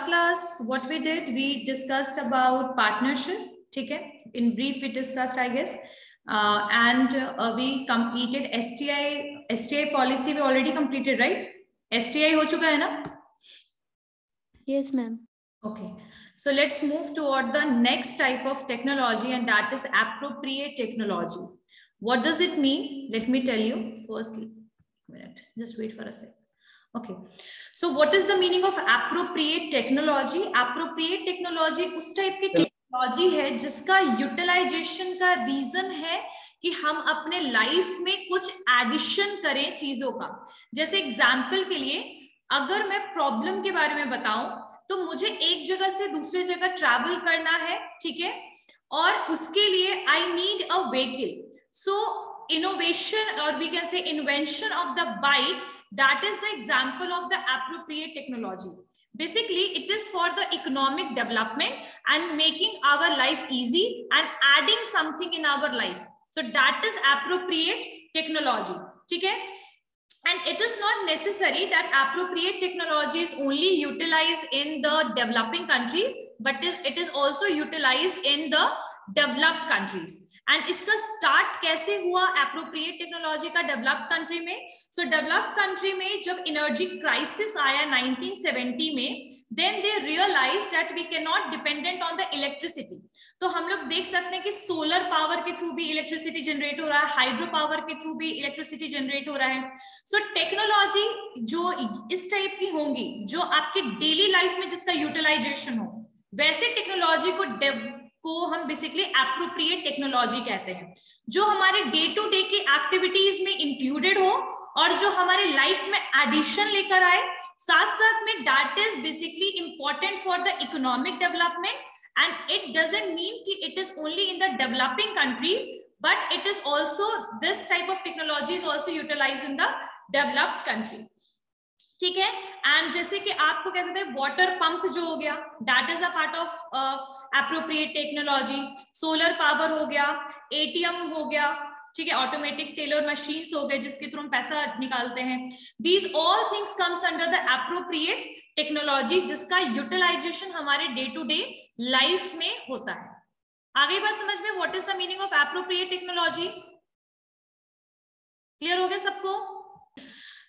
class what we did, we discussed about partnership. ठीक है, in brief we discussed I guess, and we completed STI policy we already completed, right? STI हो चुका है ना? Yes ma'am. Okay, so let's move toward the next type of technology, and that is appropriate technology. What does it mean? Let me tell you first. Minute, just wait for a sec. Okay, so what is the meaning of appropriate technology? Appropriate technology उस type की technology है जिसका utilisation का reason है कि हम अपने life में कुछ एडिशन करें चीजों का. जैसे एग्जाम्पल के लिए अगर मैं प्रॉब्लम के बारे में बताऊं तो मुझे एक जगह से दूसरे जगह ट्रैवल करना है, ठीक है, और उसके लिए I need a vehicle. So innovation, or we can say invention of the bike, that is the example of the appropriate technology. Basically it is for the economic development and making our life easy and adding something in our life. So that is appropriate technology. ठीक है, and it is not necessary that appropriate technology is only utilized in the developing countries, but it is also utilized in the developed countries. And इसका start कैसे हुआ appropriate technology का developed country में? सो developed country में जब energy crisis आया 1970 में, then they realize that we can not dependent on the electricity. तो हम लोग देख सकते हैं कि सोलर पावर के थ्रू भी इलेक्ट्रिसिटी जनरेट हो रहा है, हाइड्रो पावर के थ्रू भी इलेक्ट्रिसिटी जनरेट हो रहा है. सो टेक्नोलॉजी जो इस टाइप की होंगी जो आपके डेली लाइफ में जिसका यूटिलाइजेशन हो, वैसे टेक्नोलॉजी को हम बेसिकली एप्रोप्रिएट टेक्नोलॉजी कहते हैं, जो हमारे डे टू डे की एक्टिविटीज में इंक्लूडेड हो और जो हमारे लाइफ में एडिशन लेकर आए, साथ साथ में that is basically important for the economic development. And it doesn't mean कि it is only in the developing countries, but it is also this type of technology is also utilize in the developed country. ठीक है, and जैसे कि आपको कह सकते हैं water pump जो हो गया, that is a part of appropriate technology. Solar power हो गया, एटीएम हो गया, ठीक है, ऑटोमेटिक टेलर मशीन्स हो गए जिसके थ्रू हम पैसा निकालते हैं. These all things comes under the appropriate technology जिसका यूटिलाइजेशन हमारे डे टू डे लाइफ में होता है. आगे बात समझ में, what is the meaning of appropriate technology? Clear हो गया सबको?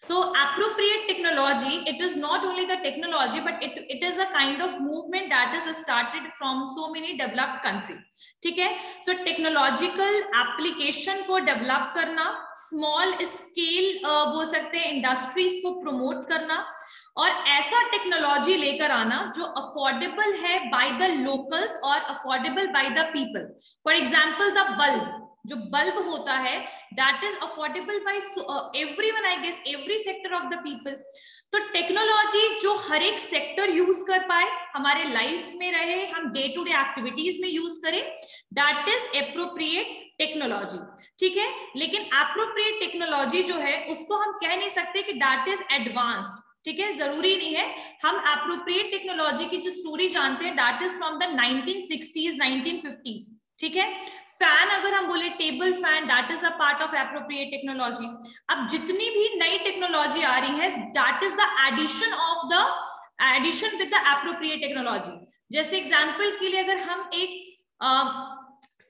So appropriate technology, it is not only the technology, but it is a kind of movement that is started from so many developed country. ठीक है, so technological application को develop करना, small scale बोल सकते हैं industries को promote करना, और ऐसा टेक्नोलॉजी लेकर आना जो अफोर्डेबल है बाय द लोकल्स और affordable by the people. For example the bulb, जो बल्ब होता है that is affordable by everyone, I guess every sector of the people. तो टेक्नोलॉजी जो हर एक सेक्टर यूज कर पाए, हमारे लाइफ में रहे, हम डे टू डे एक्टिविटीज में यूज करें, दैट इज एप्रोप्रिएट टेक्नोलॉजी. ठीक है, लेकिन एप्रोप्रिएट टेक्नोलॉजी जो है उसको हम कह नहीं सकते कि दैट इज एडवांस्ड. ठीक है, जरूरी नहीं है. हम एप्रोप्रिएट टेक्नोलॉजी की जो स्टोरी जानते हैं that is from the 1960s 1950s. ठीक है, फैन अगर हम बोले, table fan, that is a part of appropriate technology. अब जितनी भी नई टेक्नोलॉजी आ रही है that is the addition with the appropriate technology. जैसे एग्जांपल के लिए अगर हम एक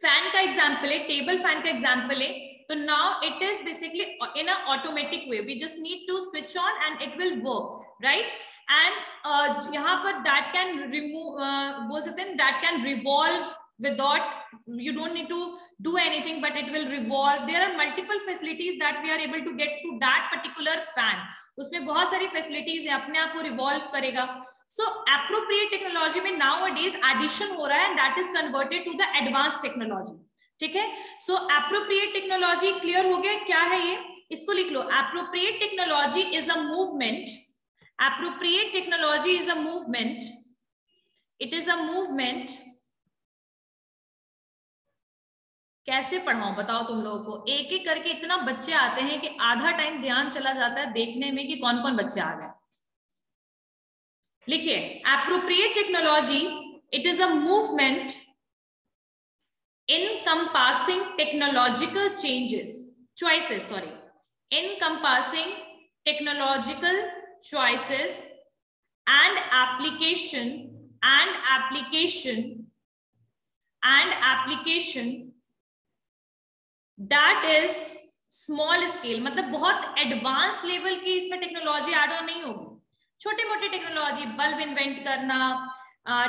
फैन का एग्जांपल है, टेबल फैन का एग्जांपल है, तो now it is basically in a automatic way, we just need to switch on and it will work, right. And यहाँ पर दैट कैन रिमूव, बोल सकते हैं that can revolve without, you don't need to do anything, but it will revolve. There are multiple facilities that we are able to get through that particular fan. उसमें बहुत सारी facilities हैं, अपने आप को revolve करेगा. So appropriate technology में nowadays addition हो रहा है and that is converted to the advanced technology. ठीक है, so appropriate technology clear हो गया क्या है ये? इसको लिख लो. Appropriate technology is a movement. Appropriate technology is a movement. It is a movement. कैसे पढ़ाऊं बताओ तुम लोगों को? एक एक करके इतना बच्चे आते हैं कि आधा टाइम ध्यान चला जाता है देखने में कि कौन कौन बच्चे आ गए. लिखिए, appropriate technology, it is a movement encompassing technological choices and application that is small scale, मतलब बहुत एडवांस लेवल की इसमें टेक्नोलॉजी ऐड ऑन नहीं होगी. छोटे मोटे टेक्नोलॉजी, बल्ब इन्वेंट करना,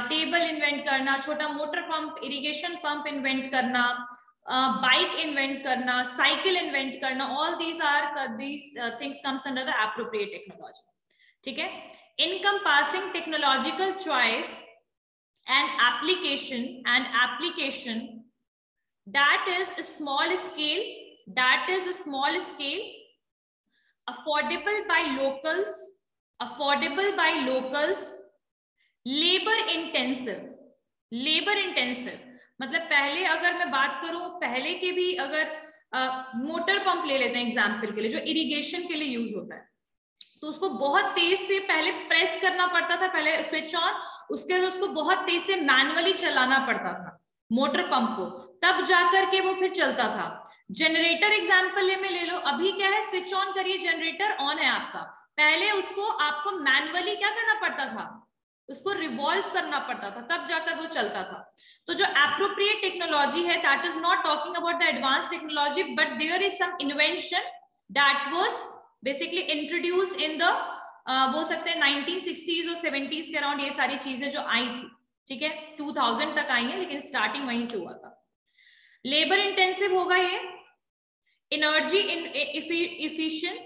टेबल इन्वेंट करना, छोटा motor pump, irrigation pump invent करना, बाइक इन्वेंट करना, साइकिल इन्वेंट करना, all these things comes under the appropriate technology. ठीक है. Encompassing technological choice and application that is a small scale, affordable by locals, labor intensive. मतलब पहले अगर मैं बात करूं, पहले के भी अगर मोटर पंप ले लेते हैं एग्जाम्पल के लिए, जो इरिगेशन के लिए यूज होता है, तो उसको बहुत तेज से पहले प्रेस करना पड़ता था, पहले स्विच ऑन, उसके बाद उसको बहुत तेज से मैनुअली चलाना पड़ता था मोटर पंप को, तब जाकर के वो फिर चलता था. जनरेटर एग्जांपल में ले लो, अभी क्या है, स्विच ऑन करिए, जनरेटर ऑन है आपका, पहले उसको आपको मैनुअली क्या करना पड़ता था, उसको रिवॉल्व करना पड़ता था, तब जाकर वो चलता था. तो जो एप्रोप्रिएट टेक्नोलॉजी है, that is not talking about the advance technology, but there is some invention that was basically introduced in the बोल सकते हैं 1960s और 70s के अराउंड, ये सारी चीजें जो आई थी. ठीक है. 2000 तक आई है, लेकिन स्टार्टिंग वहीं से हुआ था. लेबर इंटेंसिव होगा ये, एनर्जी इफिशिएंट,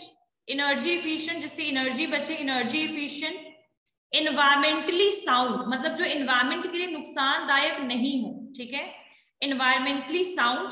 जिससे एनर्जी बचे, एनर्जी इफिशिएंट, एनवायरमेंटली साउंड, मतलब जो एनवायरमेंट के लिए नुकसानदायक नहीं हो. ठीक है. Environmentally sound.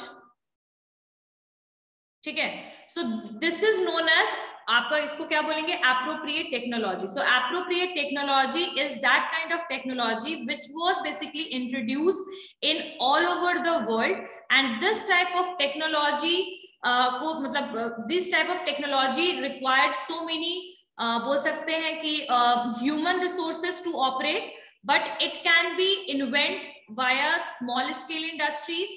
ठीक है. So this is known as, आपका इसको क्या बोलेंगे, appropriate technology. So appropriate technology is that kind of technology which was basically introduced in all over the world, and this type of technology को, मतलब this type of technology required so many, बोल सकते हैं कि human resources to operate, but it can be invent via small scale industries,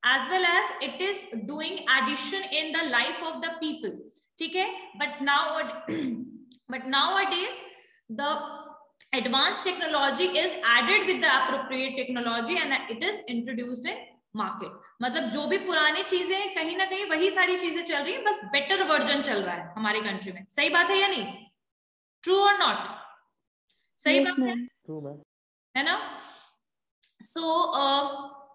as well as it is doing addition in the life of the people. ठीक है. but nowadays the advanced technology is added with the appropriate technology and it is introduced in market. मतलब जो भी पुरानी चीजें हैं, कहीं ना कहीं वही सारी चीजें चल रही है, बस बेटर वर्जन चल रहा है हमारे कंट्री में. सही बात है या नहीं? ट्रू और नॉट? सही बात है. ट्रू मैम, है ना? सो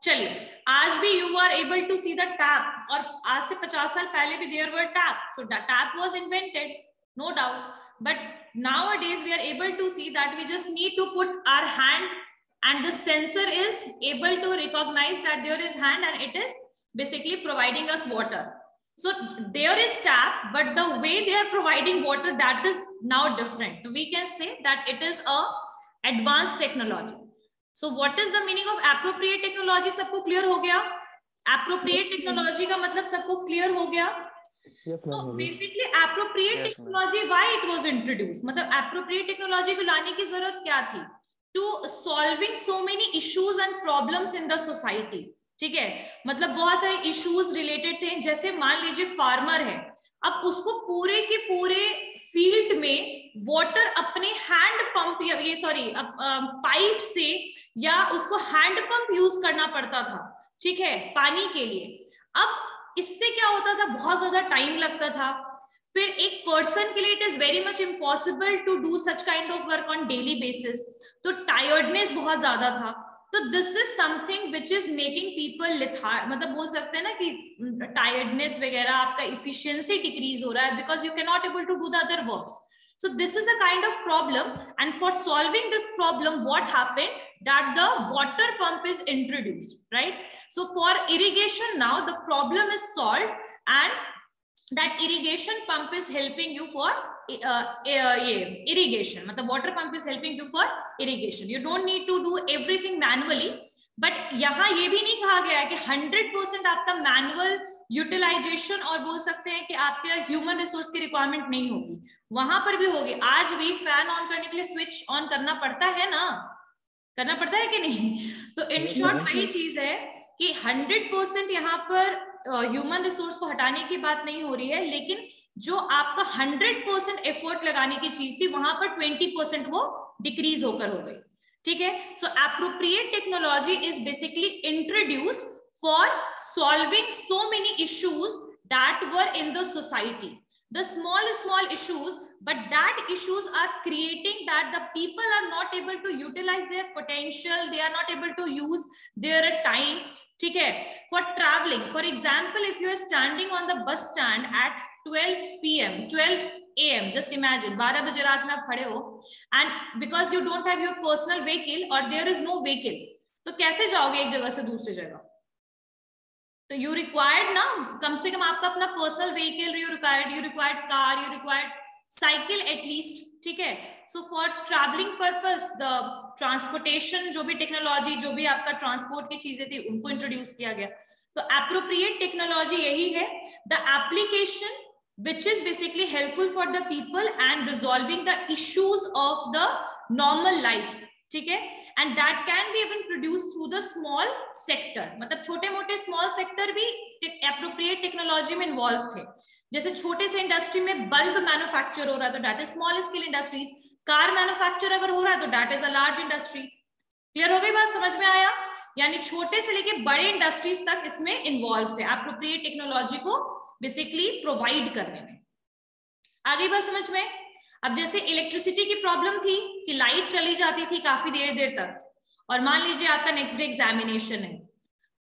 चलिए, आज भी you are able to see the tap, और आज से 50 साल पहले भी there were tap. So the tap was invented, no doubt, but nowadays we are able to see that we just need to put our hand and the sensor is able to recognize that there is hand and it is basically providing us water. So there is tap, but the way they are providing water, that is now different. We can say that it is a advanced technology. So what is the meaning of appropriate technology? सबको clear हो गया? appropriate technology का मतलब सबको clear हो गया? So basically appropriate technology, why it was introduced? मतलब appropriate technology को लाने की जरूरत क्या थी? To solving so many issues and problems in the society. ठीक है. मतलब बहुत सारे issues related थे, जैसे मान लीजिए फार्मर है, अब उसको पूरे के पूरे फील्ड में वाटर अपने हैंड पंप या ये सॉरी पाइप से या उसको हैंड पंप यूज करना पड़ता था. ठीक है. पानी के लिए. अब इससे क्या होता था, बहुत ज्यादा टाइम लगता था. फिर एक पर्सन के लिए it is very much impossible to do such kind of work on daily basis, तो टायर्डनेस बहुत ज्यादा था. तो this is something which is making people lethargic, मतलब बोल सकते हैं ना कि टायर्डनेस वगैरह, आपका इफिशियंसी डिक्रीज हो रहा है, because you can not able to do the other works. So this is a kind of problem, and for solving this problem, what happened, that the water pump is introduced, right? So for irrigation now the problem is solved, and that irrigation pump is helping you for irrigation. मतलब water pump is helping you for irrigation. You don't need to do everything manually, but यहाँ ये भी नहीं कहा गया है कि 100% आपका मैनुअल यूटिलाइजेशन और बोल सकते हैं कि आपके ह्यूमन रिसोर्स की रिक्वायरमेंट नहीं होगी, वहां पर भी होगी. आज भी फैन ऑन करने के लिए स्विच ऑन करना पड़ता है ना, करना पड़ता है कि नहीं? तो इन शॉर्ट वही चीज है कि 100% यहाँ पर ह्यूमन रिसोर्स को हटाने की बात नहीं हो रही है, लेकिन जो आपका 100% एफर्ट लगाने की चीज थी, वहां पर 20% वो डिक्रीज होकर हो गई, ठीक है। So appropriate technology is basically introduced for solving so many issues that were in the society, the small issues, but that issues are creating that the people are not able to utilize their potential, they are not able to use their time, ठीक है। for traveling, for example, if you are standing on the bus stand at 12 p.m. 12 a.m. just imagine 12 बजे रात में आप खड़े हो and because you don't have your personal vehicle or there is no vehicle, तो कैसे जाओगे एक जगह से दूसरी जगह? तो यू रिक्वायर्ड ना, कम से कम आपका अपना personal vehicle, you required car, you required cycle at least, ठीक है। So for travelling purpose the transportation, जो भी टेक्नोलॉजी, जो भी आपका ट्रांसपोर्ट की चीजें थी, उनको इंट्रोड्यूस किया गया। तो एप्रोप्रिएट टेक्नोलॉजी यही है, the application which is basically helpful for the people and resolving the issues of the normal life, ठीक है। and that can be even produced through the small sector, मतलब छोटे मोटे small sector भी appropriate technology में involved थे। जैसे छोटे से इंडस्ट्री में बल्ब मैन्युफैक्चर हो रहा है तो that is small scale industries, car manufacture अगर हो रहा है तो that is a large industry. Clear हो गई बात, समझ में आया? यानी छोटे से लेके बड़े इंडस्ट्रीज तक इसमें इन्वॉल्व थे एप्रोप्रिएट टेक्नोलॉजी को बेसिकली प्रोवाइड करने में। आगे बात समझ में? अब जैसे इलेक्ट्रिसिटी की प्रॉब्लम थी कि लाइट चली जाती थी काफी देर देर तक और मान लीजिए आपका नेक्स्ट डे एग्जामिनेशन है,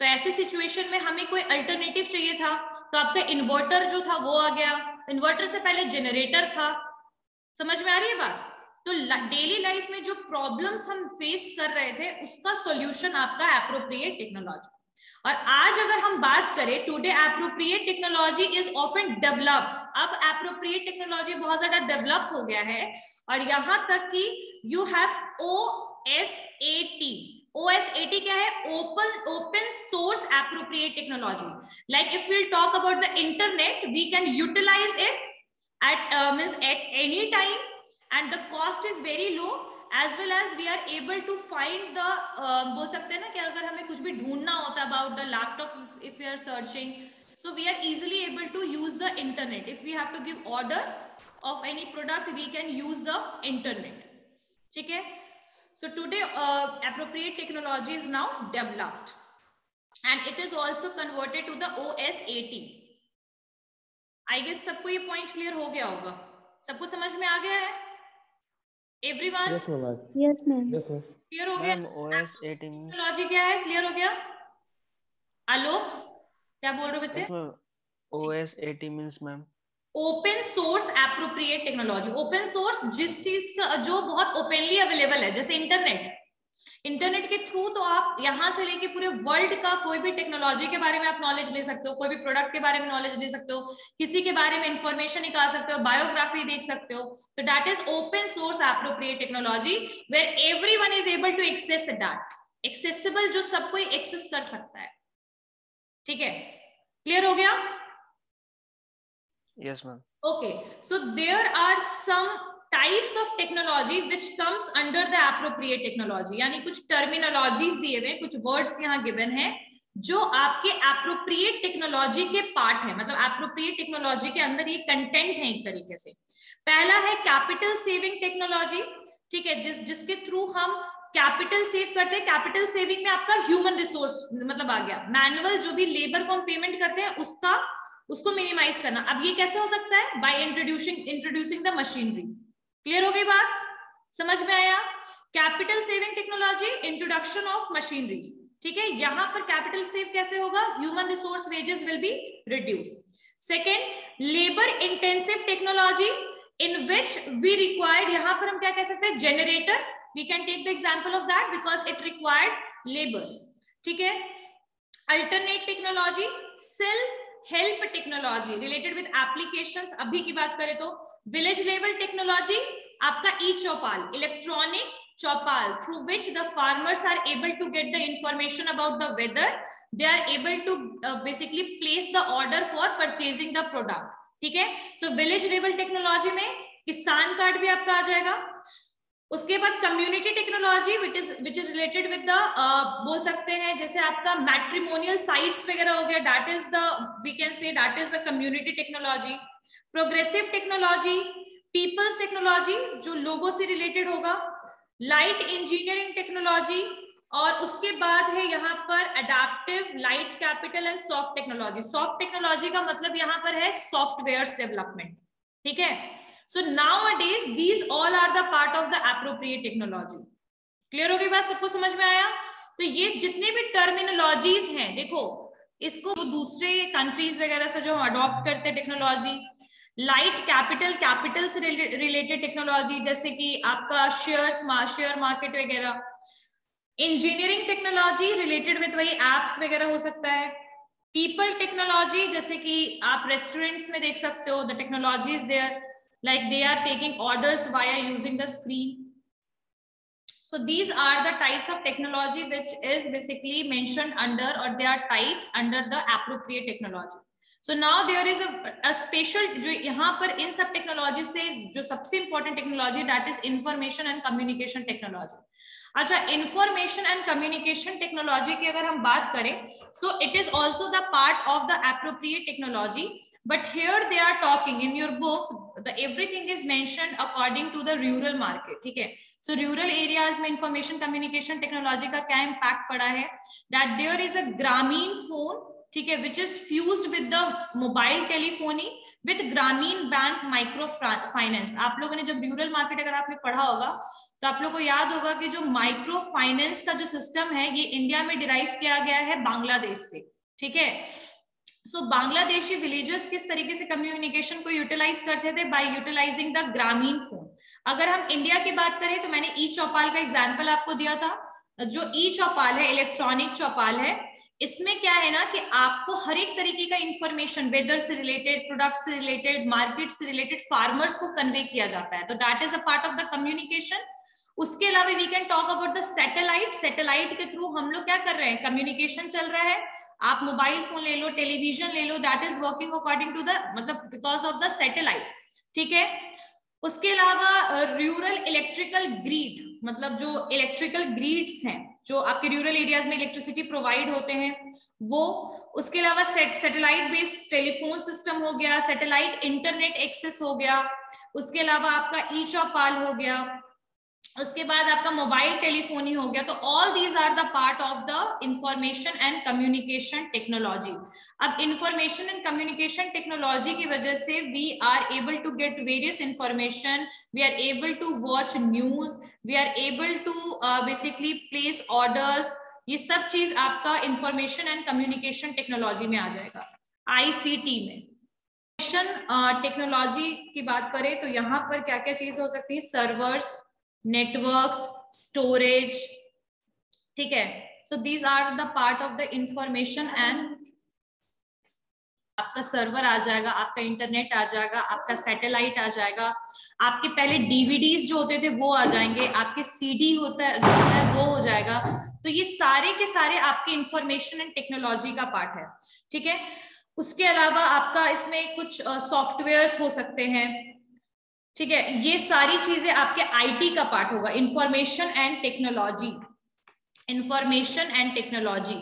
तो ऐसे सिचुएशन में हमें कोई अल्टरनेटिव चाहिए था, तो आपका इन्वर्टर जो था वो आ गया, इन्वर्टर से पहले जनरेटर था। समझ में आ रही है बात? तो डेली लाइफ में जो प्रॉब्लम्स हम फेस कर रहे थे उसका सॉल्यूशन आपका एप्रोप्रिएट टेक्नोलॉजी। और आज अगर हम बात करें, today appropriate technology is often develop. अब एप्रोप्रिएट टेक्नोलॉजी बहुत ज्यादा डेवलप हो गया है और यहां तक कि यू हैव OSAT। OSAT क्या है? Open source appropriate technology. Like if we'll talk about the internet, we can utilize it at any time and the cost is very low, as well as we are able to find the बोल सकते हैं ना कि अगर हमें कुछ भी ढूंढना होता about the laptop, if we are searching, so we are easily able to use the internet. If we have to give order of any product, we can use the internet, ठीक है। So today appropriate technology is now developed and it is also converted to the OSAT. I guess सबको ये point clear हो गया होगा, सबको समझ में आ गया है? Everyone? Yes ma'am. क्लियर हो गया? OSAT टेक्नोलॉजी क्या है? क्लियर हो गया? आलोक क्या बोल रहे हो बच्चे? OSAT means ma'am open source appropriate technology. Open source जिस चीज का जो बहुत ओपनली अवेलेबल है, जैसे इंटरनेट के थ्रू तो आप यहां से लेके पूरे वर्ल्ड का कोई भी टेक्नोलॉजी के बारे में आप नॉलेज ले सकते हो, कोई भी प्रोडक्ट के बारे में नॉलेज ले सकते हो, किसी के बारे में इंफॉर्मेशन निकाल सकते हो, बायोग्राफी देख सकते हो। तो that is open source appropriate technology where everyone is able to access that. Accessible जो सब कोई एक्सेस कर सकता है, ठीक है। क्लियर हो गया? Yes ma'am. Okay, so there are some types of technology which comes under the appropriate technology, यानी कुछ terminologies दिए हुए, कुछ words यहाँ given हैं जो आपके appropriate technology के part है, मतलब appropriate technology के अंदर ये content है एक तरीके से। पहला है capital saving technology, ठीक है, जिसके थ्रू हम कैपिटल सेव करते हैं। कैपिटल सेविंग में आपका ह्यूमन रिसोर्स मतलब आ गया, मैनुअल जो भी लेबर को हम पेमेंट करते हैं उसको मिनिमाइज करना। अब ये कैसे हो सकता है? By introducing the machinery. Clear हो गई बात? समझ में आया? Capital saving technology, introduction of machineries, ठीक है। यहां पर कैपिटल सेव कैसे होगा? Human resource wages will be reduce. Second, labour intensive technology in which we required, यहां पर हम क्या कह सकते हैं? Generator, we can take the example of that because it required labours, ठीक है। Alternate technology, self help technology related with applications. अभी की बात करें तो विलेज लेवल टेक्नोलॉजी, आपका e Chaupal, electronic Chaupal, through which the farmers are able to get the information about the weather, they are able to basically place the order for purchasing the product, ठीक है। सो village level technology में किसान card भी आपका आ जाएगा। उसके बाद community technology which is related with the बोल सकते हैं जैसे आपका मैट्रिमोनियल साइट्स वगैरह हो गया, that is the we can say that is the community technology. Progressive technology, peoples technology जो लोगों से रिलेटेड होगा, लाइट इंजीनियरिंग टेक्नोलॉजी, और उसके बाद है यहाँ पर adaptive light capital and soft technology. Soft technology का मतलब यहाँ पर है सॉफ्टवेयर डेवलपमेंट, ठीक है। So nowadays these all are the part of the appropriate technology. Clear हो गई बात, सबको समझ में आया? तो ये जितने भी टर्मिनोलॉजीज हैं, देखो इसको दूसरे कंट्रीज वगैरह से जो अडॉप्ट करते हैं टेक्नोलॉजी, लाइट कैपिटल, कैपिटल से रिलेटेड टेक्नोलॉजी जैसे कि आपका शेयर मार्केट वगैरह। इंजीनियरिंग टेक्नोलॉजी रिलेटेड विद वही एप्स वगैरह हो सकता है। पीपल टेक्नोलॉजी जैसे कि आप रेस्टोरेंट्स में देख सकते हो, the technology is there, like they are taking orders via using the screen. So these are the types of technology which is basically mentioned under, or they are types under the appropriate technology. So now there is a special, जो यहाँ पर इन सब technology से जो सबसे important technology, that is information and communication technology. अच्छा, information and communication technology की अगर हम बात करें, so it is also the part of the appropriate technology. But here they are talking in your book, the everything is mentioned according to the rural market, ठीक है। So rural areas में information communication technology का क्या impact पड़ा है, that there is a ग्रामीण phone, ठीक है, which is fused with the mobile telephony with ग्रामीण बैंक माइक्रो फाइनेंस। आप लोगों ने जब रूरल मार्केट अगर आपने पढ़ा होगा तो आप लोगों को याद होगा कि जो माइक्रो फाइनेंस का जो सिस्टम है ये इंडिया में डिराइव किया गया है बांग्लादेश से, ठीक है। सो बांग्लादेशी विलेजर्स किस तरीके से कम्युनिकेशन को यूटिलाइज करते थे, बाय यूटिलाइजिंग द ग्रामीण फोन। अगर हम इंडिया की बात करें तो मैंने ई चौपाल का एग्जांपल आपको दिया था। जो ई चौपाल है, इलेक्ट्रॉनिक चौपाल है, इसमें क्या है ना कि आपको हर एक तरीके का इंफॉर्मेशन वेदर से रिलेटेड, प्रोडक्ट से रिलेटेड, मार्केट से रिलेटेड फार्मर्स को कन्वे किया जाता है, तो that is a part of the communication. उसके अलावा we can talk about the satellite. Satellite के थ्रू हम लोग क्या कर रहे हैं, कम्युनिकेशन चल रहा है। आप मोबाइल फोन ले लो, टेलीविजन ले लो, that is working according to the, मतलब बिकॉज ऑफ द सैटेलाइट, ठीक है। उसके अलावा रूरल इलेक्ट्रिकल ग्रिड, मतलब जो इलेक्ट्रिकल ग्रिड्स हैं जो आपके रूरल एरियाज में इलेक्ट्रिसिटी प्रोवाइड होते हैं वो। उसके अलावा सैटेलाइट बेस्ड टेलीफोन सिस्टम हो गया, सैटेलाइट इंटरनेट एक्सेस हो गया, उसके अलावा आपका ई चौपाल हो गया, उसके बाद आपका मोबाइल टेलीफोनी हो गया। तो all these are the part of the information and communication technology. अब इंफॉर्मेशन एंड कम्युनिकेशन टेक्नोलॉजी की वजह से we are able to get various information, we are able to watch news, we are able to basically place orders. ये सब चीज आपका information and communication technology में आ जाएगा, आईसीटी में। टेक्नोलॉजी की बात करें तो यहाँ पर क्या क्या चीज हो सकती है, सर्वर्स, नेटवर्क्स, स्टोरेज, ठीक है। So these are the part of the information and, आपका सर्वर आ जाएगा, आपका इंटरनेट आ जाएगा, आपका सैटेलाइट आ जाएगा, आपके पहले डीवीडीज जो होते थे वो आ जाएंगे, आपके सीडी होता है वो हो जाएगा। तो ये सारे के सारे आपके इंफॉर्मेशन एंड टेक्नोलॉजी का पार्ट है, ठीक है। उसके अलावा आपका इसमें कुछ सॉफ्टवेयर्स हो सकते हैं, ठीक है। ये सारी चीजें आपके आईटी का पार्ट होगा, information and technology, information and technology.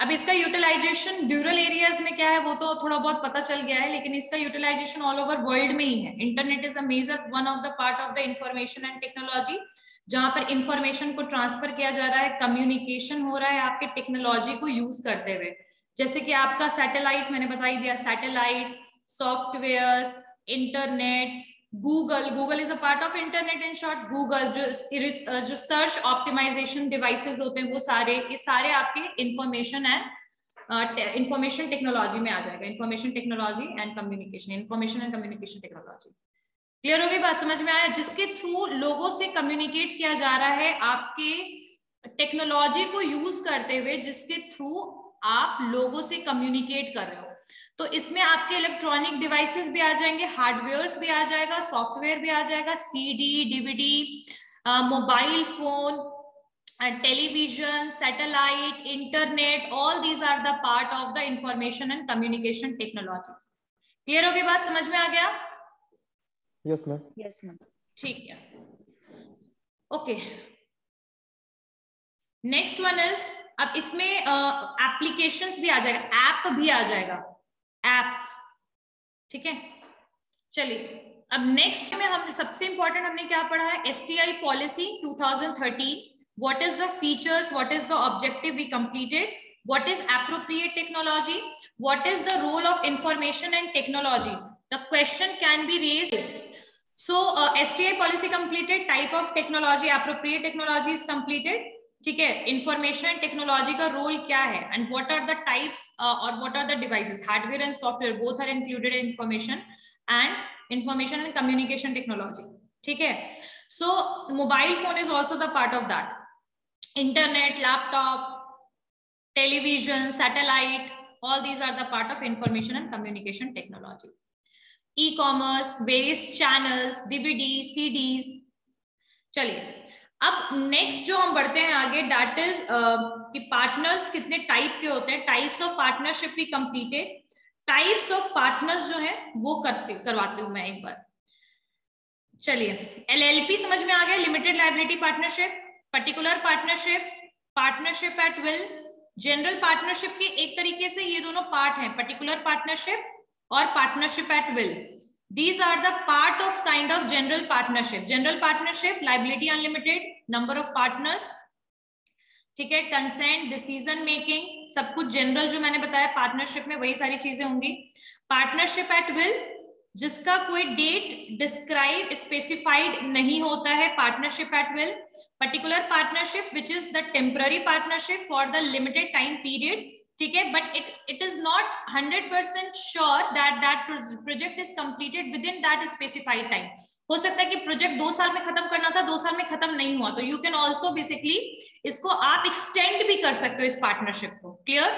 अब इसका यूटिलाइजेशन रूरल एरियाज में क्या है वो तो थोड़ा बहुत पता चल गया है, लेकिन इसका यूटिलाइजेशन ऑल ओवर वर्ल्ड में ही है। Internet is a major one of the part of the information and technology, जहां पर इंफॉर्मेशन को ट्रांसफर किया जा रहा है, कम्युनिकेशन हो रहा है आपके टेक्नोलॉजी को यूज करते हुए। जैसे कि आपका सैटेलाइट मैंने बता ही दिया, satellite, softwares, internet, Google is a part of internet. In short Google, जो सर्च ऑप्टिमाइजेशन डिवाइसेस होते हैं वो सारे, ये सारे आपके इंफॉर्मेशन एंड इंफॉर्मेशन टेक्नोलॉजी में आ जाएगा। Information technology and communication, information and communication technology. Clear हो गई बात, समझ में आया? जिसके थ्रू लोगों से कम्युनिकेट किया जा रहा है आपके टेक्नोलॉजी को यूज करते हुए, जिसके थ्रू आप लोगों से कम्युनिकेट कर रहे हो। तो इसमें आपके इलेक्ट्रॉनिक डिवाइसेस भी आ जाएंगे, हार्डवेयर भी आ जाएगा, सॉफ्टवेयर भी आ जाएगा, CD, DVD, mobile phone, television, satellite, internet, all these are the part of the information and communication technologies. Clear हो गई बात, समझ में आ गया? Yes ma'am. Yes ma'am. ठीक है, ओके। नेक्स्ट वन इज, अब इसमें एप्लीकेशंस भी आ जाएगा, ऐप भी आ जाएगा, ऐप, ठीक है। चलिए अब नेक्स्ट में हम सबसे इंपॉर्टेंट हमने क्या पढ़ा है, STI policy 2013. What is the features? What is the objective we completed? What is appropriate technology? What is the role of information and technology? The question can be raised. So STI policy completed, type of technology, appropriate technology is completed. ठीक है, information and technology का role क्या है, and what are the types और what are the devices, hardware and software both are included in information and communication technology. ठीक है, so mobile phone is also the part of that. Internet, laptop, television, satellite, all these are the part of information and communication technology. E-commerce, various channels, DVDs, CDs. चलिए अब next जो हम बढ़ते हैं आगे, that is कि partners कितने type के होते हैं. टाइप्स ऑफ पार्टनरशिप भी कंप्लीटेड. टाइप्स ऑफ पार्टनर्स जो है वो करवाती हूं मैं एक बार. चलिए, LLP समझ में आ गया, limited liability partnership, particular partnership, partnership at will. General partnership के एक तरीके से ये दोनों पार्ट हैं, पर्टिकुलर पार्टनरशिप और partnership at will. These are the part of kind of general partnership. General partnership, liability unlimited, number of partners, ठीक है, consent, decision making, सब कुछ जनरल जो मैंने बताया पार्टनरशिप में वही सारी चीजें होंगी. पार्टनरशिप एट विल, जिसका कोई डेट डिस्क्राइब स्पेसिफाइड नहीं होता है, partnership at will. Particular partnership which is the temporary partnership for the limited time period. ठीक है, but it is not 100% sure that project is completed with in that specified time. हो सकता है कि project 2 साल में खत्म करना था, 2 साल में खत्म नहीं हुआ, तो यू कैन ऑल्सो बेसिकली इसको आप एक्सटेंड भी कर सकते हो इस पार्टनरशिप को. Clear?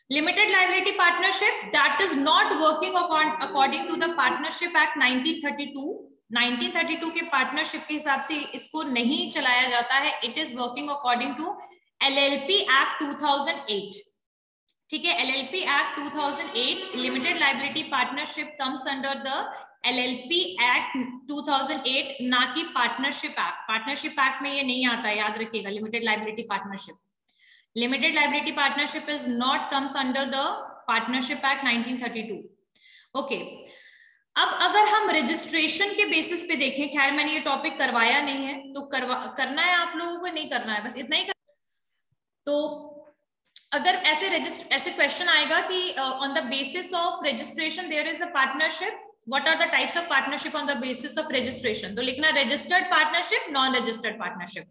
Limited liability partnership that is not working according to the partnership act 1932. 1932 के पार्टनरशिप के हिसाब से इसको नहीं चलाया जाता है. It is working according to LLP act 2008. ठीक है, LLP act 2008, limited liability partnership comes under the LLP act 2008, ना कि पार्टनरशिप एक्ट. पार्टनरशिप एक्ट में ये नहीं आता है, याद रखिएगा. Limited liability partnership, limited liability partnership is not comes under the partnership act 1932. Okay, अब अगर हम रजिस्ट्रेशन के बेसिस पे देखें, खैर मैंने ये टॉपिक करवाया नहीं है, तो करना है आप लोगों को, नहीं करना है, बस इतना ही तो अगर ऐसे क्वेश्चन आएगा कि on the basis of registration there is a partnership, what are the types of partnership on the basis of registration, तो लिखना registered partnership, non registered partnership.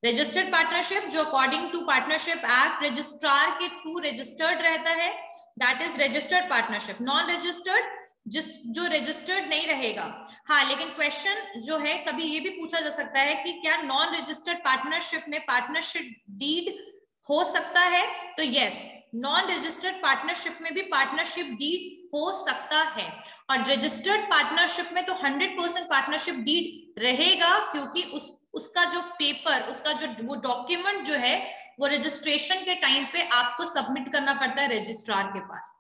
Registered partnership जो according to partnership act registrar के through registered रहता है, that is registered partnership. Non registered जो registered नहीं रहेगा. हाँ, लेकिन क्वेश्चन जो है कभी ये भी पूछा जा सकता है कि क्या नॉन रजिस्टर्ड पार्टनरशिप में पार्टनरशिप डीड हो सकता है, तो यस, नॉन रजिस्टर्ड पार्टनरशिप में भी पार्टनरशिप डीड हो सकता है. और रजिस्टर्ड पार्टनरशिप में तो 100% पार्टनरशिप डीड रहेगा, क्योंकि उसका जो पेपर, उसका जो वो डॉक्यूमेंट जो है वो रजिस्ट्रेशन के टाइम पे आपको सबमिट करना पड़ता है रजिस्ट्रार के पास.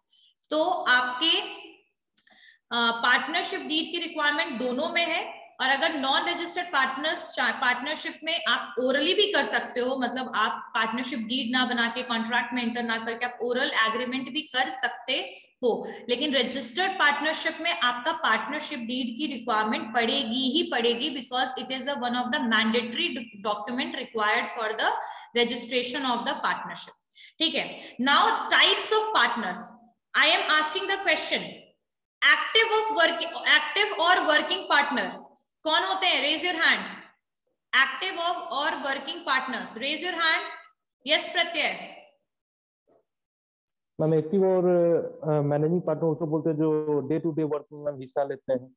तो आपके पार्टनरशिप डीड की रिक्वायरमेंट दोनों में है. और अगर नॉन रजिस्टर्ड पार्टनरशिप में आप ओरली भी कर सकते हो, मतलब आप पार्टनरशिप डीड ना बना के, कॉन्ट्रैक्ट में एंटर ना करके आप ओरल एग्रीमेंट भी कर सकते हो. लेकिन रजिस्टर्ड पार्टनरशिप में आपका पार्टनरशिप डीड की रिक्वायरमेंट पड़ेगी ही पड़ेगी, because it is one of the mandatory document required for the registration of the partnership. ठीक है, now types of partners. I am asking the question, active और वर्किंग पार्टनर कौन होते हैं? Raise your hand. एक्टिव और working partners, raise your hand. Yes Pratyay. Ma'am active और managing partner उसको बोलते हैं जो डे टू डे वर्किंग में हिस्सा लेते हैं.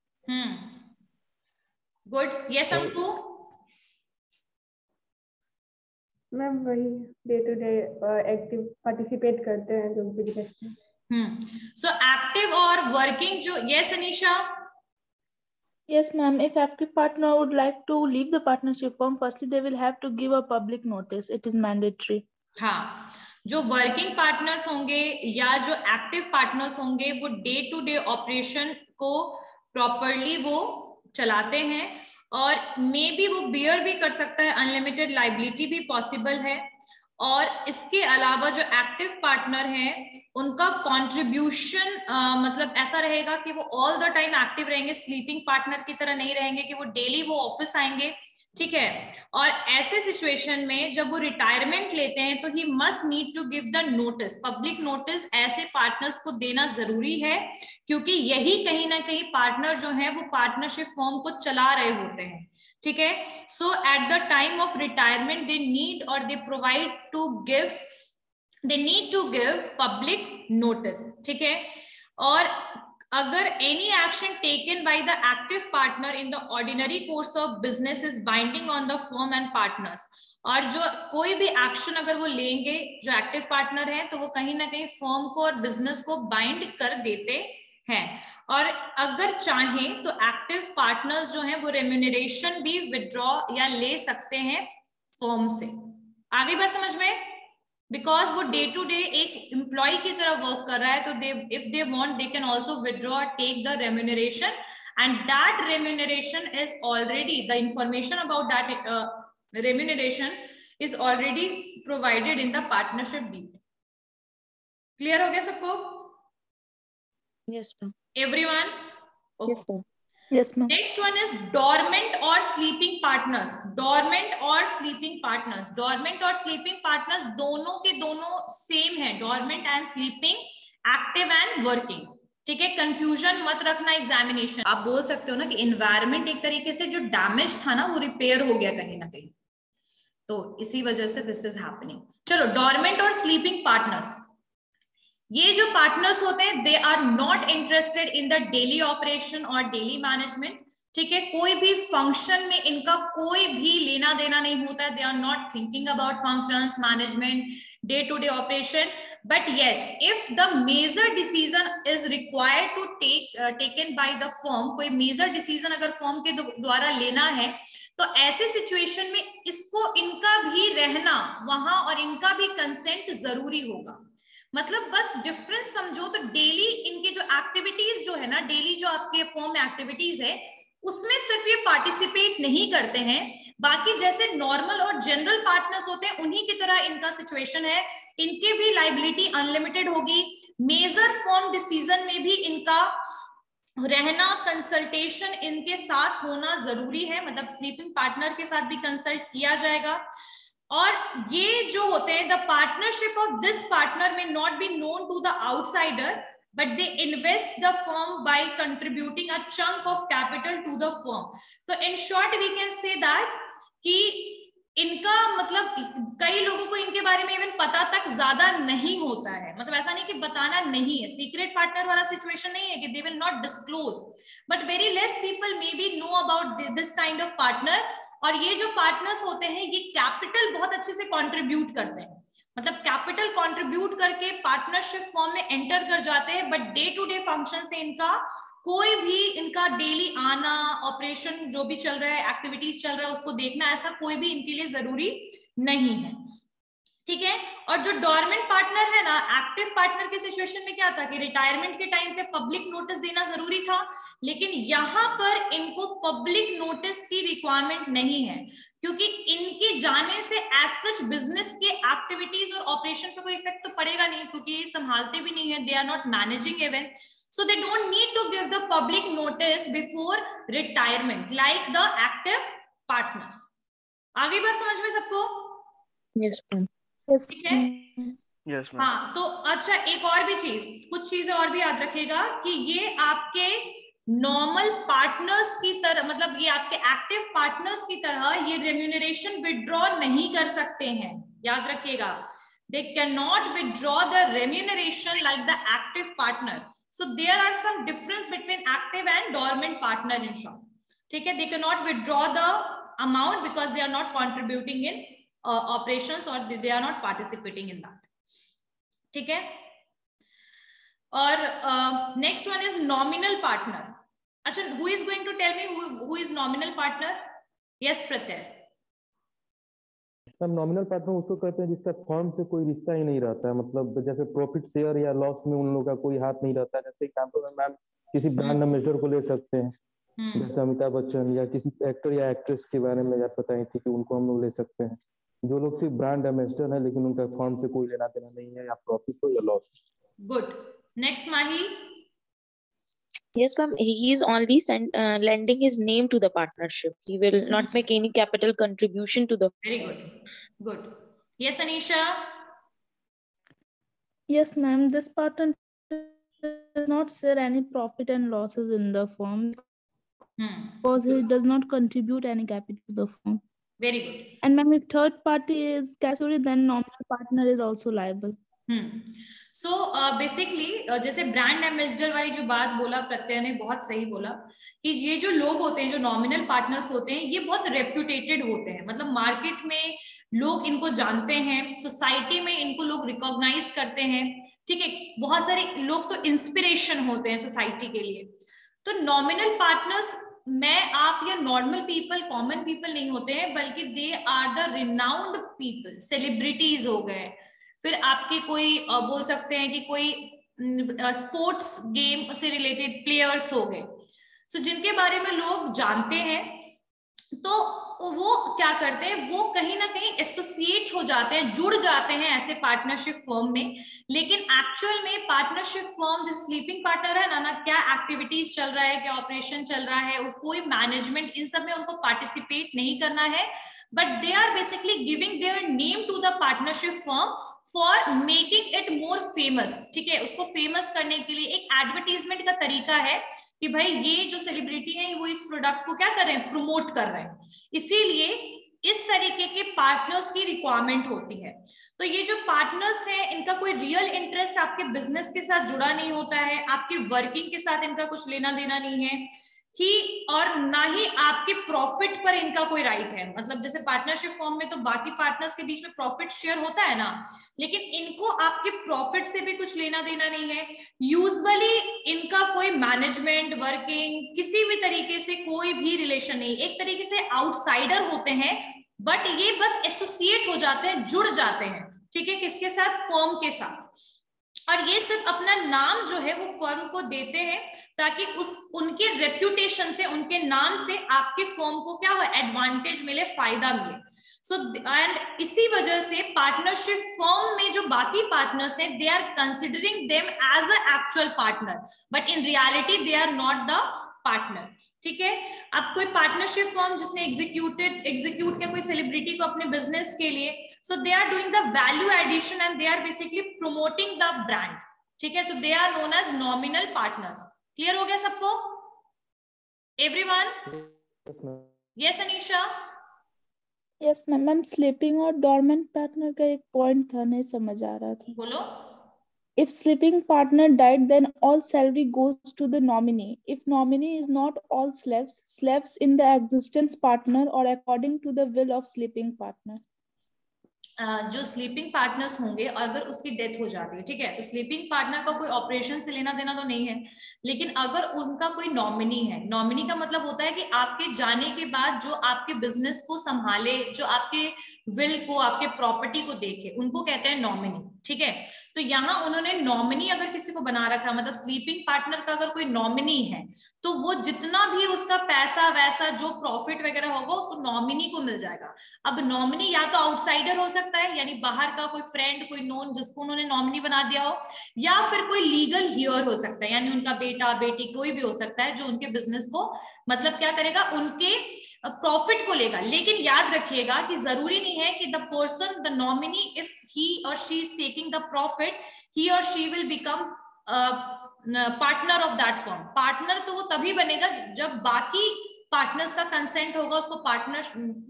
गुड. यस अंकु. मैम वही day to day active participate करते हैं जो बिजनेस में. सो एक्टिव और वर्किंग जो. Yes Anisha. Yes, ma'am. If active partner would like to leave the partnership firm, firstly they will have to give a public notice. It is mandatory. हाँ, जो working partners होंगे या जो active partners होंगे वो day to day operation को properly वो चलाते हैं, और मे बी वो बियर भी कर सकता है, अनलिमिटेड लाइबिलिटी भी पॉसिबल है. और इसके अलावा जो एक्टिव पार्टनर हैं उनका कंट्रीब्यूशन मतलब ऐसा रहेगा कि वो ऑल द टाइम एक्टिव रहेंगे, स्लीपिंग पार्टनर की तरह नहीं रहेंगे कि वो डेली वो ऑफिस आएंगे, ठीक है। और ऐसे सिचुएशन में जब वो रिटायरमेंट लेते हैं तो he must need to give the notice, public notice ऐसे पार्टनर्स को देना जरूरी है, क्योंकि यही कहीं ना कहीं पार्टनर जो है वो पार्टनरशिप फॉर्म को चला रहे होते हैं, ठीक है। So at the time of retirement they need or they provide to give, they need to give public notice, ठीक है। और अगर any action taken by the active partner in the ordinary course of business is binding on the firm and partners, और जो कोई भी action अगर वो लेंगे जो एक्टिव पार्टनर है तो वो कहीं ना कहीं फर्म को और बिजनेस को बाइंड कर देते हैं। और अगर चाहें तो एक्टिव पार्टनर्स जो हैं वो रेम्यूनरेशन भी विड्रॉ या ले सकते हैं फर्म से। आगे बात समझ में? बिकॉज वो डे टू डे एक एम्प्लॉय की तरह वर्क कर रहा है, तो they if they want they can also withdraw take the remuneration, and that remuneration is already, the information about that remuneration is already provided in the partnership deed. Clear हो गया सबको? Yes, ma'am. Everyone? Yes, ma'am. Yes, ma'am. Next one is dormant or sleeping partners. Dormant or sleeping partners. Dormant और sleeping partners दोनों के दोनों same है, dormant and sleeping, active and working, ठीक है। कंफ्यूजन मत रखना एग्जामिनेशन। आप बोल सकते हो ना कि एनवायरमेंट एक तरीके से जो डैमेज था ना वो रिपेयर हो गया कहीं ना कहीं, तो इसी वजह से दिस इज हैपनिंग। चलो, डॉर्मेंट और स्लीपिंग पार्टनर्स, ये जो पार्टनर्स होते हैं they are not interested in the daily operation और डेली मैनेजमेंट, ठीक है। कोई भी फंक्शन में इनका कोई भी लेना देना नहीं होता है, they are not thinking about functions, management, day to day operation. But yes, if the major decision is required to taken by the firm, कोई मेजर डिसीजन अगर फर्म के द्वारा लेना है तो ऐसे सिचुएशन में इसको इनका भी रहना वहां और इनका भी कंसेंट जरूरी होगा। मतलब बस डिफरेंस समझो तो डेली इनके जो एक्टिविटीज जो है ना, डेली जो आपके फॉर्म में एक्टिविटीज है उसमें सिर्फ ये पार्टिसिपेट नहीं करते हैं, बाकी जैसे नॉर्मल और जनरल पार्टनर्स होते हैं उन्हीं की तरह इनका सिचुएशन है, इनके भी लाइबिलिटी अनलिमिटेड होगी। मेजर फॉर्म डिसीजन में भी इनका रहना, कंसल्टेशन इनके साथ होना जरूरी है, मतलब स्लीपिंग पार्टनर के साथ भी कंसल्ट किया जाएगा। और ये जो होते हैं, the partnership of this partner में not be known to the outsider, but they invest the firm by contributing a chunk of capital to the firm. तो in short we can say that कि इनका मतलब कई लोगों को इनके बारे में इवन पता तक ज्यादा नहीं होता है, मतलब ऐसा नहीं कि बताना नहीं है, सीक्रेट पार्टनर वाला सिचुएशन नहीं है कि they will not disclose, but very less people may be know about this kind of partner. और ये जो पार्टनर्स होते हैं ये कैपिटल बहुत अच्छे से कंट्रीब्यूट करते हैं, मतलब कैपिटल कंट्रीब्यूट करके पार्टनरशिप फॉर्म में एंटर कर जाते हैं, but day to day function से इनका कोई भी, इनका डेली आना, ऑपरेशन जो भी चल रहा है, एक्टिविटीज चल रहा है उसको देखना, ऐसा कोई भी इनके लिए जरूरी नहीं है, ठीक है। और जो डॉर्मेंट पार्टनर है ना, एक्टिव पार्टनर के सिचुएशन में क्या था कि रिटायरमेंट के टाइम पे पब्लिक नोटिस देना जरूरी था, लेकिन यहां पर इनको पब्लिक नोटिस की रिक्वायरमेंट नहीं है, क्योंकि इनके जाने से एज सच बिजनेस के एक्टिविटीज और ऑपरेशन पे कोई इफेक्ट तो पड़ेगा नहीं, क्योंकि ये संभालते भी नहीं है, they are not managing event, so they don't need to give the public notice before retirement like the active partners. आगे बात समझ में सबको? Yes, ma'am. ठीक है। Yes, ma'am. हाँ, तो अच्छा एक और भी चीज, कुछ चीजें और भी याद रखिएगा कि ये आपके नॉर्मल पार्टनर्स की तरह, मतलब ये आपके एक्टिव पार्टनर्स की तरह ये रेम्यूनरेशन विड्रॉ नहीं कर सकते हैं, याद रखिएगा, they can not withdraw the remuneration like the active partner. So there are some difference between active and dormant partner in short, ठीक है। They can not withdraw the amount because they are not contributing in operations or they are not participating in that, ठीक है। और next one is nominal partner. अच्छा, who is going to tell me who is nominal partner? Yes, Pratyay. Ma'am, nominal partner उसको कहते हैं जिसका firm से कोई रिश्ता ही नहीं रहता है, मतलब जैसे प्रॉफिट शेयर या लॉस में उन लोगों का कोई हाथ नहीं रहता है। जैसे एग्जाम्पल में मैम किसी ब्रांड एम्बेसडर को ले सकते हैं, जैसे अमिताभ बच्चन, या किसी एक्टर या एक्ट्रेस के बारे में याद बताई थी कि उनको हम लोग ले सकते हैं, जो लोग सिर्फ ब्रांड एम्बेसडर है लेकिन उनका फर्म से कोई लेना देना नहीं है, या प्रॉफिट हो या loss. Good, next Mahi. Yes, ma'am. He is only lending his name to the partnership. He will not make any capital contribution to the. Very good. Good. Yes, Anisha. Yes, ma'am. This partner does not share any profit and losses in the firm because he does not contribute any capital to the firm. Very good. And ma'am, if third party is casualty, then nominal partner is also liable. So basically जैसे brand ambassador वाली जो बात बोला प्रत्यय ने, बहुत सही बोला कि ये जो लोग होते हैं, जो नॉमिनल पार्टनर्स होते हैं, ये बहुत रेप्यूटेटेड होते हैं, मतलब मार्केट में लोग इनको जानते हैं, सोसाइटी में इनको लोग रिकॉग्नाइज करते हैं, ठीक है, बहुत सारे लोग तो इंस्पिरेशन होते हैं सोसाइटी के लिए। तो नॉमिनल पार्टनर्स मैं आप या नॉर्मल पीपल, कॉमन पीपल नहीं होते हैं, बल्कि they are the renowned people, celebrities हो गए, फिर आपके कोई बोल सकते हैं कि कोई स्पोर्ट्स गेम से रिलेटेड प्लेयर्स हो गए, सो जिनके बारे में लोग जानते हैं, तो वो क्या करते हैं, वो कहीं ना कहीं एसोसिएट हो जाते हैं, जुड़ जाते हैं ऐसे पार्टनरशिप फर्म में। लेकिन एक्चुअल में पार्टनरशिप फर्म जैसे स्लीपिंग पार्टनर है ना, क्या एक्टिविटीज चल रहा है, क्या ऑपरेशन चल रहा है, कोई मैनेजमेंट, इन सब में उनको पार्टिसिपेट नहीं करना है, but they are basically giving their name to the partnership firm for making it more famous, ठीक है, उसको फेमस करने के लिए एक एडवर्टीजमेंट का तरीका है कि भाई ये जो सेलिब्रिटी है वो इस प्रोडक्ट को क्या कर रहे हैं, प्रमोट कर रहे हैं, इसीलिए इस तरीके के पार्टनर्स की रिक्वायरमेंट होती है। तो ये जो पार्टनर्स हैं, इनका कोई रियल इंटरेस्ट आपके बिजनेस के साथ जुड़ा नहीं होता है, आपकी वर्किंग के साथ इनका कुछ लेना देना नहीं है ही, और ना ही आपके प्रॉफिट पर इनका कोई राइट है। मतलब जैसे पार्टनरशिप फॉर्म में तो बाकी पार्टनर्स के बीच में प्रॉफिट शेयर होता है ना, लेकिन इनको आपके प्रॉफिट से भी कुछ लेना देना नहीं है। यूजुअली इनका कोई मैनेजमेंट, वर्किंग, किसी भी तरीके से कोई भी रिलेशन नहीं, एक तरीके से आउटसाइडर होते हैं, बट ये बस एसोसिएट हो जाते हैं, जुड़ जाते हैं, ठीक है, किसके साथ, फर्म के साथ, और ये सिर्फ अपना नाम जो है वो फर्म को देते हैं ताकि उनके रेप्यूटेशन से, उनके नाम से आपके फर्म को क्या हो, एडवांटेज मिले, फायदा मिले। सो एंड इसी वजह से पार्टनरशिप फर्म में जो बाकी पार्टनर्स हैं, they are considering them as a actual partner, but in reality they are not the partner, ठीक है। अब कोई पार्टनरशिप फर्म जिसने एग्जीक्यूट किया कोई सेलिब्रिटी को अपने बिजनेस के लिए, so they are doing the value addition and they are basically promoting the brand, ठीक है, so they are known as nominal partners। Clear हो गया सबको, everyone? yes Anisha? yes ma'am, sleeping और डॉर्मेंट पार्टनर का एक पॉइंट था, नहीं समझ आ रहा था। बोलो। If sleeping partner died, then all salary goes to the nominee. If nominee is not all slaves in the existence partner or according to the will of sleeping partner. जो sleeping partners होंगे, अगर उसकी death हो जाती है, ठीक है, तो स्लीपिंग पार्टनर का कोई ऑपरेशन से लेना देना तो नहीं है, लेकिन अगर उनका कोई नॉमिनी है, नॉमिनी का मतलब होता है कि आपके जाने के बाद जो आपके बिजनेस को संभाले, जो आपके विल को, आपके प्रॉपर्टी को देखे, उनको कहते हैं नॉमिनी, ठीक है। तो यहाँ उन्होंने नॉमिनी अगर किसी को बना रखा, मतलब स्लीपिंग पार्टनर का अगर कोई नॉमिनी है, तो वो जितना भी उसका पैसा वैसा जो प्रॉफिट वगैरह होगा उस नॉमिनी को मिल जाएगा। अब नॉमिनी या तो आउटसाइडर हो सकता है, यानी बाहर का कोई फ्रेंड, कोई नोन जिसको उन्होंने नॉमिनी बना दिया हो, या फिर कोई लीगल हियर हो सकता है, यानी उनका बेटा बेटी कोई भी हो सकता है जो उनके बिजनेस को मतलब क्या करेगा, उनके प्रॉफिट को लेगा। लेकिन याद रखिएगा कि जरूरी नहीं है कि the person, the nominee, if he or she is taking the profit, he or she will become partner of that firm. Partner तो वो तभी बनेगा जब बाकी पार्टनर्स का कंसेंट होगा उसको पार्टनर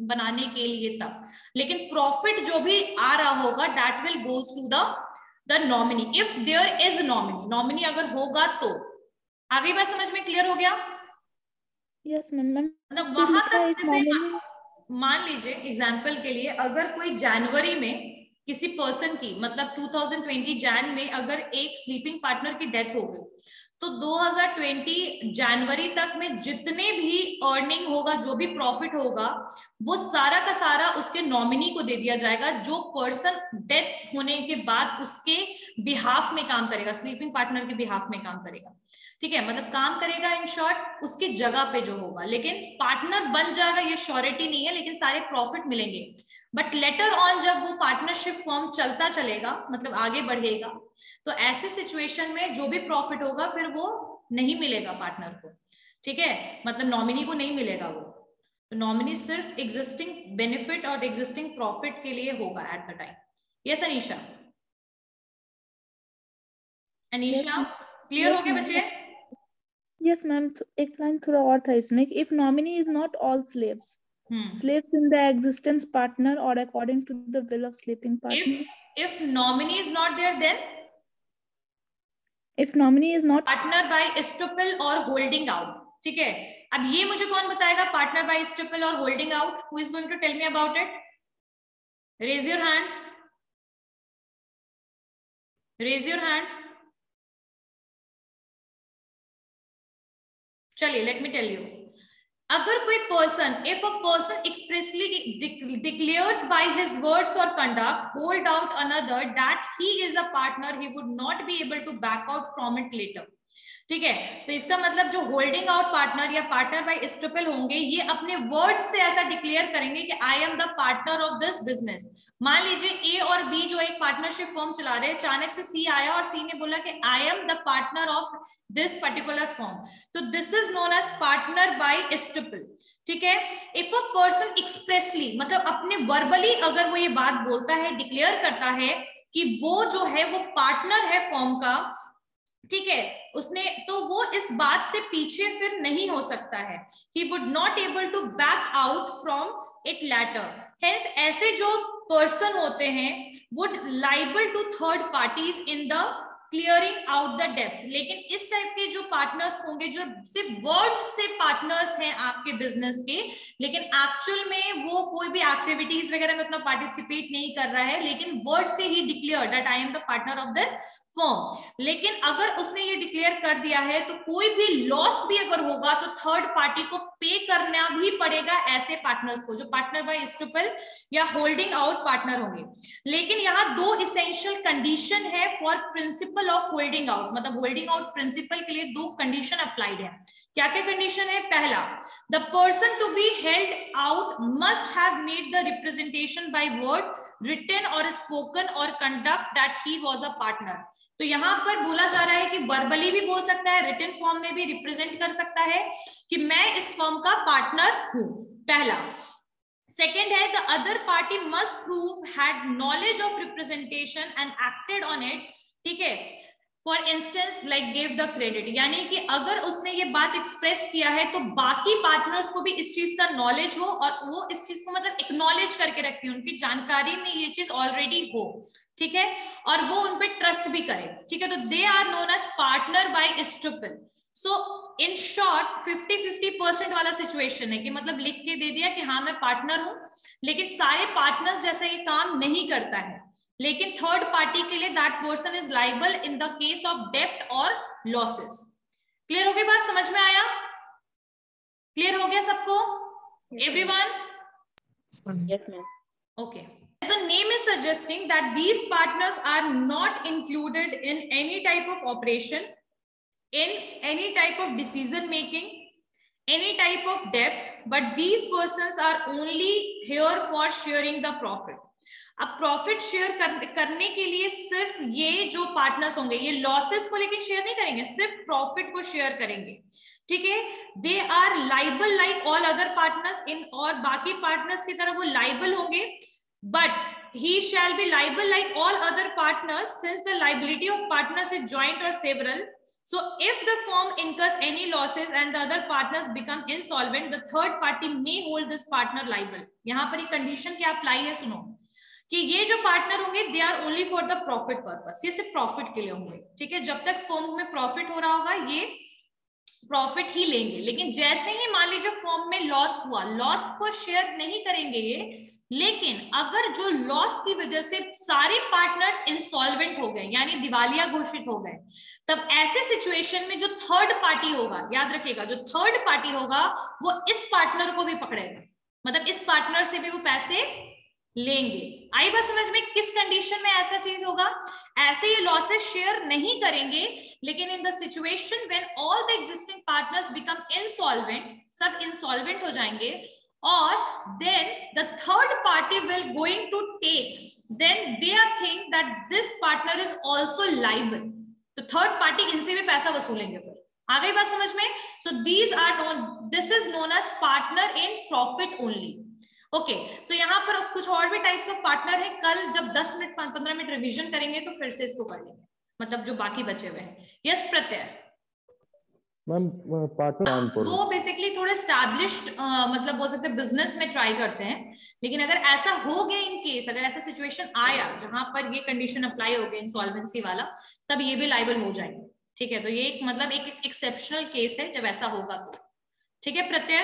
बनाने के लिए तब, लेकिन प्रॉफिट जो भी आ रहा होगा that will goes to the nominee if there is nominee. Nominee अगर होगा तो आगे बात समझ में क्लियर हो गया? Yes ma'am. मतलब वहां तक जैसे मान लीजिए एग्जाम्पल के लिए, अगर कोई जनवरी में किसी पर्सन की, मतलब 2020 जैन में अगर एक स्लीपिंग पार्टनर की डेथ हो गई, तो 2020 जनवरी तक में जितने भी अर्निंग होगा, जो भी प्रॉफिट होगा, वो सारा का सारा उसके नॉमिनी को दे दिया जाएगा, जो पर्सन डेथ होने के बाद उसके बिहाफ में काम करेगा, स्लीपिंग पार्टनर के बिहाफ में काम करेगा। ठीक है, मतलब काम करेगा इन शॉर्ट उसकी जगह पे जो होगा, लेकिन पार्टनर बन जाएगा ये श्योरिटी नहीं है, लेकिन सारे प्रॉफिट मिलेंगे। बट लेटर ऑन जब वो पार्टनरशिप फॉर्म चलता चलेगा, मतलब आगे बढ़ेगा, तो ऐसे सिचुएशन में जो भी प्रॉफिट होगा फिर वो नहीं मिलेगा पार्टनर को। ठीक है, मतलब नॉमिनी को नहीं मिलेगा वो, तो नॉमिनी सिर्फ एग्जिस्टिंग बेनिफिट और एग्जिस्टिंग प्रॉफिट के लिए होगा eight the time. Yes Anisha? Anisha clear हो गया बच्चे? यस मैम, एक लाइन थोड़ा और था इसमें, if nominee is not all slaves, slaves in the existence partner or according to the will of sleeping partner. If nominee is not there, then if nominee is not partner by estoppel or holding out. ठीक है, अब ये मुझे कौन बताएगा partner by estoppel or holding out? Who is going to tell me about it? Raise your hand. Raise your hand. चलिए, let me tell you. अगर कोई person, if a person expressly declares by his words or conduct hold out another that he is a partner, he would not be able to back out from it later. ठीक है, तो इसका मतलब जो holding out partner या partner by estoppel होंगे, ये अपने वर्ड से ऐसा डिक्लेयर करेंगे कि I am the partner of this business. मान लीजिए ए और बी जो एक पार्टनरशिप फर्म चला रहे हैं, अचानक से सी आया और सी ने बोला कि I am the partner of this particular firm, तो this is known as partner by estoppel. ठीक है, इफ अ पर्सन एक्सप्रेसली, मतलब अपने वर्बली अगर वो ये बात बोलता है, डिक्लेयर करता है कि वो जो है वो पार्टनर है फर्म का, ठीक है, उसने, तो वो इस बात से पीछे फिर नहीं हो सकता है। He would not able to back out from it later. Hence ऐसे जो पर्सन होते हैं would liable to third parties in the clearing out the डेब्ट। लेकिन इस टाइप के जो पार्टनर्स होंगे, जो सिर्फ वर्ड से पार्टनर्स हैं आपके बिजनेस के, लेकिन एक्चुअल में वो कोई भी एक्टिविटीज वगैरह में उतना पार्टिसिपेट नहीं कर रहा है, लेकिन वर्ड से ही declare that I am the partner of this firm. लेकिन अगर उसने ये डिक्लेयर कर दिया है तो कोई भी लॉस भी अगर होगा तो थर्ड पार्टी को पे करना भी पड़ेगा ऐसे पार्टनर्स को, जो पार्टनर बाय एस्टोपेल या होल्डिंग आउट पार्टनर होंगे। लेकिन यहाँ दो इसेंशियल कंडीशन है for principle of holding out, मतलब होल्डिंग आउट प्रिंसिपल के लिए दो कंडीशन अप्लाइड है। क्या क्या कंडीशन है? पहला, the person to be held out must have made the representation by word, written और स्पोकन और conduct that he was a partner. तो यहाँ पर बोला जा रहा है कि वर्बली भी बोल सकता है, रिटन फॉर्म में भी रिप्रेजेंट कर सकता है कि मैं इस फॉर्म का पार्टनर हूं, पहला। सेकेंड है, the other party must prove had knowledge of representation and acted on it. ठीक है, for instance like give the credit, यानी कि अगर उसने ये बात एक्सप्रेस किया है तो बाकी पार्टनर्स को भी इस चीज का नॉलेज हो और वो इस चीज को मतलब एक्नॉलेज करके रखे, उनकी जानकारी में ये चीज ऑलरेडी हो। ठीक है, और वो उन पे ट्रस्ट भी करे। ठीक है, तो they are known as partner by estoppel. So in short 50-50% वाला सिचुएशन है कि मतलब लिख के दे दिया कि हाँ मैं पार्टनर हूं, लेकिन सारे पार्टनर्स जैसा ये काम नहीं करता है, लेकिन थर्ड पार्टी के लिए that person is liable in the case of डेब्ट और लॉसेस। क्लियर हो गई बात? समझ में आया? क्लियर हो गया सबको? Everyone? Yes, ma'am. Okay. The name is suggesting that these partners are not included in any type of operation, in any type of decision making, any type of debt, but these persons are only here for sharing the profit. अब profit share करने के लिए सिर्फ ये जो partners होंगे, ये losses को लेकिन शेयर नहीं करेंगे, सिर्फ प्रॉफिट को शेयर करेंगे। ठीक है, they are liable like all other partners in, और बाकी पार्टनर्स की तरह वो लाइबल होंगे, but he shall be liable like all other partners since the liability of partners is joint or several. So if the firm incurs any losses and the other partners become insolvent, the third party may hold this partner liable. यहाँ पर एक condition क्या apply है, सुनो, कि ये जो partner होंगे they are only for the profit purpose, ये सिर्फ प्रॉफिट के लिए होंगे। ठीक है, जब तक फर्म में प्रॉफिट हो रहा होगा ये प्रॉफिट ही लेंगे, लेकिन जैसे ही मान लीजिए फर्म में लॉस हुआ, लॉस को शेयर नहीं करेंगे ये, लेकिन अगर जो लॉस की वजह से सारे पार्टनर्स इंसॉल्वेंट हो गए यानी दिवालिया घोषित हो गए, तब ऐसे सिचुएशन में जो थर्ड पार्टी होगा, याद रखिएगा, जो थर्ड पार्टी होगा वो इस पार्टनर को भी पकड़ेगा, मतलब इस पार्टनर से भी वो पैसे लेंगे। आई बात समझ में? किस कंडीशन में ऐसा चीज होगा? ऐसे ये लॉसेस शेयर नहीं करेंगे, लेकिन in the situation when all the existing partners become insolvent, सब इंसॉल्वेंट हो जाएंगे, और then the third party will going to take, then they are think that this partner is also liable, तो third party इनसे भी पैसा वसूलेंगे। फिर आ गई बात समझ में? So these are known, this is known as partner in profit only. Okay, so यहाँ पर कुछ और भी टाइप्स ऑफ पार्टनर है, कल जब 10 मिनट 15 मिनट रिवीजन करेंगे तो फिर से इसको कर लेंगे, मतलब जो बाकी बचे हुए हैं। यस प्रत्यय मैम पार्टनर वो बेसिकली थोड़े एस्टैब्लिश्ड मतलब बोल सकते हैं बिजनेस में ट्राई करते हैं, लेकिन अगर ऐसा हो गया इन केस, अगर ऐसा सिचुएशन आया जहां पर ये कंडीशन अप्लाई हो गया इंसॉल्वेंसी वाला, तब ये भी लायबल हो जाएंगे। ठीक है, तो ये एक मतलब एक एक्सेप्शनल केस है जब ऐसा होगा तो। ठीक है प्रत्यय?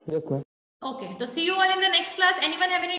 Yes ma'am. Okay, so see you all in the next class. Anyone have any